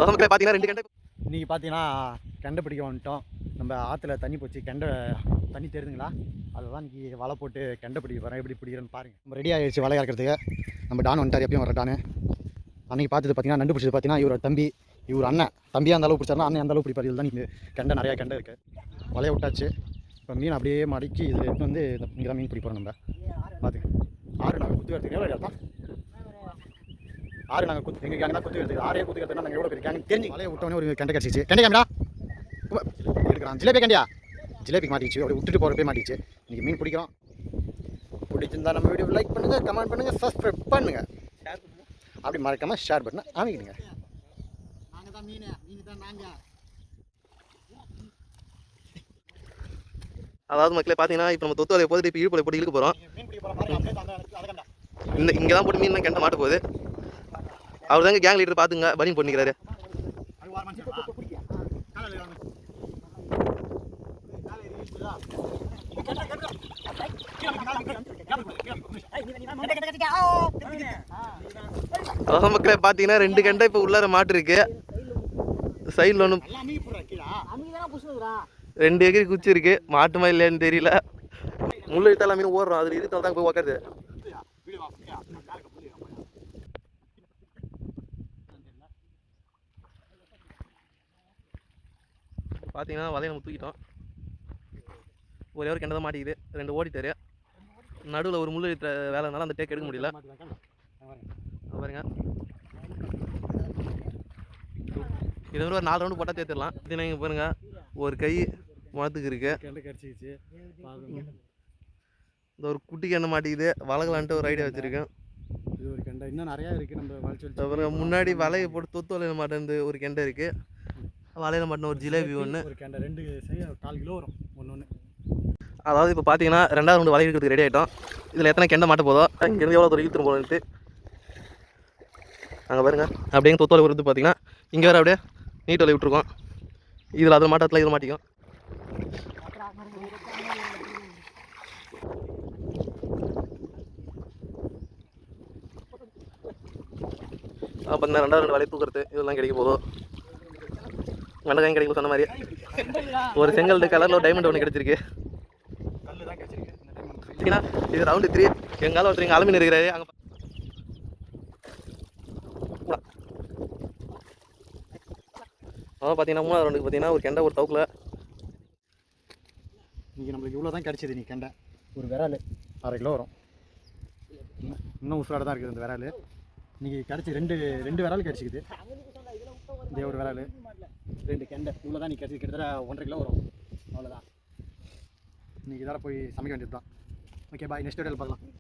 மக்களே பார்த்தீங்கன்னா 2 கெண்டை இன்றைக்கி பார்த்தீங்கன்னா கெண்டை பிடிக்க வந்துட்டோம். நம்ம ஆற்றுல தண்ணி போச்சு, கெண்டை தண்ணி தெரியுதுங்களா? அதை தான் இன்றைக்கி வலை போட்டு கெண்டை பிடிக்க போகிறேன். எப்படி பிடிக்கிறேன்னு பாருங்கள். நம்ம ரெடி ஆகிடுச்சு வலை இறக்கிறதுக்கு. நம்ம டான் வந்துட்டார், எப்பயும் வர டானு. அன்றைக்கி பார்த்தது பார்த்தீங்கன்னா நண்டு பிடிச்சது பார்த்தீங்கன்னா இவரோட தம்பி, இவர் அண்ணன். தம்பியாக அந்த அளவு பிடிச்சாருன்னா அண்ணன் அந்த அளவு பிடிப்பார். இதில் தான் நீங்கள் கெண்டை நிறையா கெண்டை இருக்குது. வலையை விட்டாச்சு. இப்போ மீன் அப்படியே மடக்கி இதில் எடுத்து வந்து இங்கே தான் மீன் பிடிப்போம். நம்ம பார்த்துங்க. ஆறு நாங்கள் குத்து எடுத்துக்க எவ்வளோ இடத்தான் ஆறு நாங்கள் குத்து எங்கள் கேங்க தான் குத்து எடுத்துக்கு. ஆறே குத்து எடுத்துனா நாங்கள் எவ்வளோ பெரிய கேங்க தெரிஞ்சு வலையை விட்டோன்னே ஒரு கெண்டை கிடச்சிச்சு. கெண்டை கேமரா எடுக்கிறான். ஜிலேபி கண்டியா ஜிலேபிக்கு மாட்டிச்சு. அப்படி விட்டுட்டு போகிறப்பே மாட்டிச்சு. இன்றைக்கி மீன் பிடிக்கிறோம். பிடிச்சிருந்தா நம்ம வீடியோ லைக் பண்ணுங்கள், கமெண்ட் பண்ணுங்கள், சப்ஸ்கிரைப் பண்ணுங்கள், அப்படி மறக்காமல் ஷேர் பண்ண அமைக்கிடுங்க. நாங்கள் தான் மீன், மீன் தான் நாங்கள். அதாவது மக்களே பார்த்தீங்கன்னா இப்போ நம்ம தொத்து வலையை போட்டு இப்போ இழுப்பு போட்டு இழுக்க போகிறோம். இங்கே தான் போட்டு மீன் கெண்டை மாட்ட போகுது. அவர் தாங்க கேங் லீடர் பார்த்துங்க பனிங் பண்ணிக்கிறாரு. அதான் மக்களே பார்த்தீங்கன்னா 2 கெண்டை இப்போ உள்ளார மாட்டு இருக்கு. சைடில் ஒன்று 2 எகிரி குச்சி இருக்கு. மாட்டுமா இல்லையான்னு தெரியல. முள்ளு இழுத்தாலும் மீன் ஓடுறோம். அதில் இழுத்தால் தான் போய் உக்காது. பார்த்தீங்கன்னா வலையை நம்ம தூக்கிட்டோம். ஒரே ஒரு கெண்டை தான் மாட்டிக்குது. 2 ஓடிட்டாரு. நடுவில் ஒரு முள்ளு இழுத்த வேலைனால அந்த டேக் எடுக்க முடியல. பாருங்க, இது ஒரு 4 ரவுண்டு போட்டால் தேர்த்திடலாம். இங்கே பாருங்க, ஒரு கை முளத்துக்கு இருக்கு. இந்த ஒரு குட்டி கெண்டை மாட்டிக்குது. வளகலான்ட்டு ஒரு ஐடியா வச்சுருக்கேன். இது ஒரு கெண்டை இன்னும் நிறையா இருக்குது. நம்ம வளைச்சு அப்புறம் முன்னாடி வலையை போட்டு தொத்து வலையில் மாட்டேன் ஒரு கெண்டை இருக்குது. வலையில் மாட்டின ஒரு ஜிலேபி ஒன்று. ஒரு கெண்டை 2 1/4 கிலோ வரும் ஒன்று. அதாவது இப்போ பார்த்தீங்கன்னா 2வது ரவுண்டு வலை இழுக்கிறதுக்கு ரெடி ஆகிட்டோம். இதில் எத்தனை கெண்டை மாட்ட போதோ இங்கேருந்து எவ்வளோ தூரம் இழுத்துட்டு போகணுன்ட்டு அங்கே பாருங்க. அப்படியே தொத்து வலை விருந்து பார்த்தீங்கன்னா இங்கே வேறு அப்படியே நீட்டு வலை விட்டுருக்கோம். இதில் அதில் மாட்டத்தில் இதில் மாட்டிக்கும். பார்த்தீங்கன்னா 2வது ரவுண்டு வலை தூக்குறது இதெல்லாம் கிடைக்க போதும். வெண்டைக்காயும் கிடைக்கும் சொன்ன மாதிரி. ஒரு செங்கல் கலரில் ஒரு டைமண்ட் ஒன்று கிடச்சிருக்கு. இது ரவுண்டு 3. எங்கால ஒருத்தர் அலுமின் இருக்கிறாரு. அங்கே அதான் பார்த்தீங்கன்னா 3வது ரவுண்டுக்கு பார்த்தீங்கன்னா ஒரு கெண்டை ஒரு தவுக்கில். இன்றைக்கி நம்மளுக்கு இவ்வளோ தான் கிடச்சிது. நீ கெண்டை ஒரு விரால் 1/2 கிலோ வரும். இன்னும் உசுரோட தான் இருக்குது அந்த விரால். இன்றைக்கி கிடச்சி 2 விரால் கிடச்சிக்குது. இதே ஒரு விரால் 2 கெண்டை இவ்வளோ தான் நீ கிடச்சி. கிட்டத்தட்ட 1/2 கிலோ வரும். அவ்வளோதான். இன்றைக்கி இதோட போய் சமைக்க வேண்டியது தான். ஓகே பாய், நெக்ஸ்ட் வீடியோவில் பார்க்கலாம்.